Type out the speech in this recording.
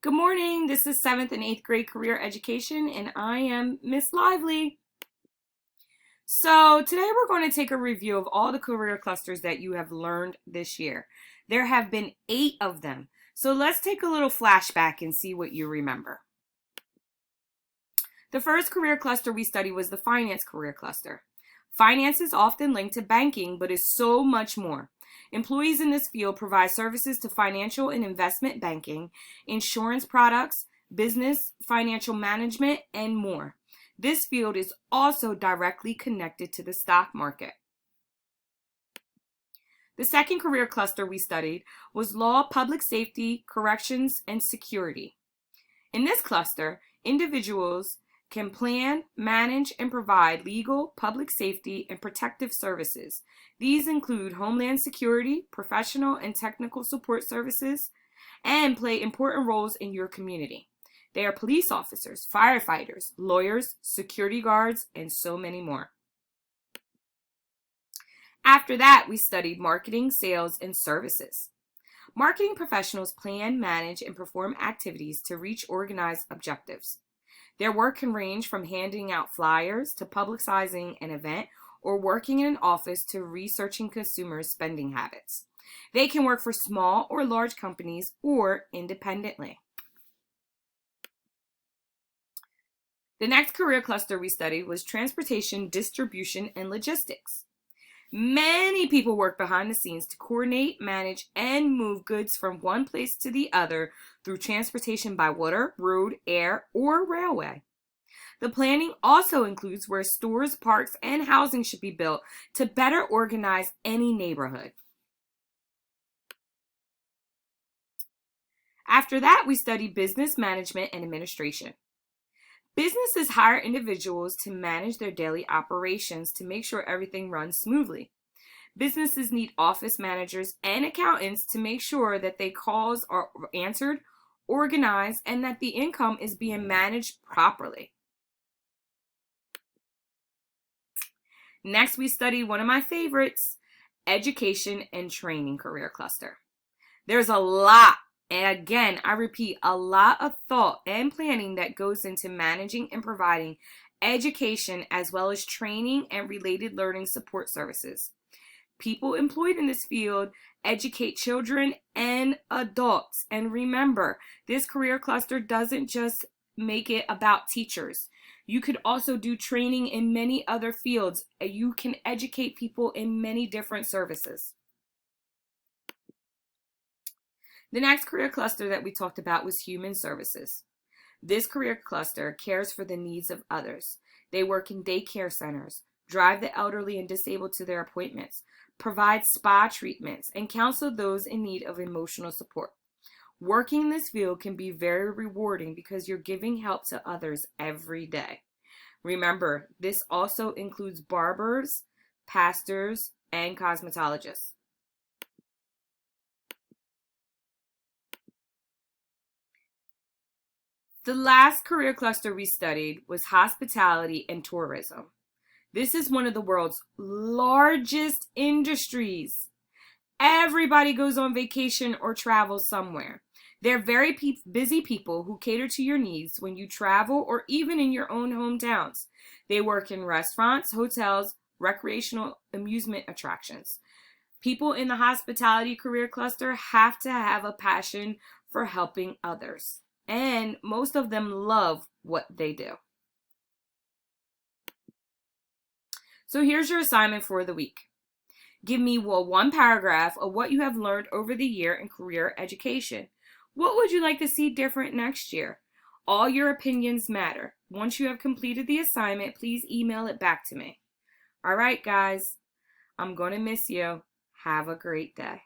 Good morning. This is 7th and 8th grade career education, and I am Miss Lively. So today we're going to take a review of all the career clusters that you have learned this year. There have been 8 of them. So let's take a little flashback and see what you remember. The first career cluster we studied was the finance career cluster. Finance is often linked to banking, but is so much more. Employees in this field provide services to financial and investment banking, insurance products, business, financial management, and more. This field is also directly connected to the stock market. The second career cluster we studied was law, public safety, corrections, and security. In this cluster, individuals can plan, manage, and provide legal, public safety, and protective services. These include homeland security, professional and technical support services, and play important roles in your community. They are police officers, firefighters, lawyers, security guards, and so many more. After that, we studied marketing, sales, and services. Marketing professionals plan, manage, and perform activities to reach organized objectives. Their work can range from handing out flyers to publicizing an event or working in an office to researching consumers' spending habits. They can work for small or large companies or independently. The next career cluster we studied was transportation, distribution, and logistics. Many people work behind the scenes to coordinate, manage, and move goods from one place to the other through transportation by water, road, air, or railway. The planning also includes where stores, parks, and housing should be built to better organize any neighborhood. After that, we study business management and administration. Businesses hire individuals to manage their daily operations to make sure everything runs smoothly. Businesses need office managers and accountants to make sure that their calls are answered, organized, and that the income is being managed properly. Next, we studied one of my favorites, education and training career cluster. There's a lot, and again, I repeat, a lot of thought and planning that goes into managing and providing education as well as training and related learning support services. People employed in this field educate children and adults. And remember, this career cluster doesn't just make it about teachers. You could also do training in many other fields. You can educate people in many different services. The next career cluster that we talked about was human services. This career cluster cares for the needs of others. They work in daycare centers, drive the elderly and disabled to their appointments, provide spa treatments, and counsel those in need of emotional support. Working in this field can be very rewarding because you're giving help to others every day. Remember, this also includes barbers, pastors, and cosmetologists. The last career cluster we studied was hospitality and tourism. This is one of the world's largest industries. Everybody goes on vacation or travels somewhere. They're very busy people who cater to your needs when you travel or even in your own hometowns. They work in restaurants, hotels, recreational amusement attractions. People in the hospitality career cluster have to have a passion for helping others. And most of them love what they do. So here's your assignment for the week. Give me one paragraph of what you have learned over the year in career education. What would you like to see different next year? All your opinions matter. Once you have completed the assignment, please email it back to me. All right, guys, I'm going to miss you. Have a great day.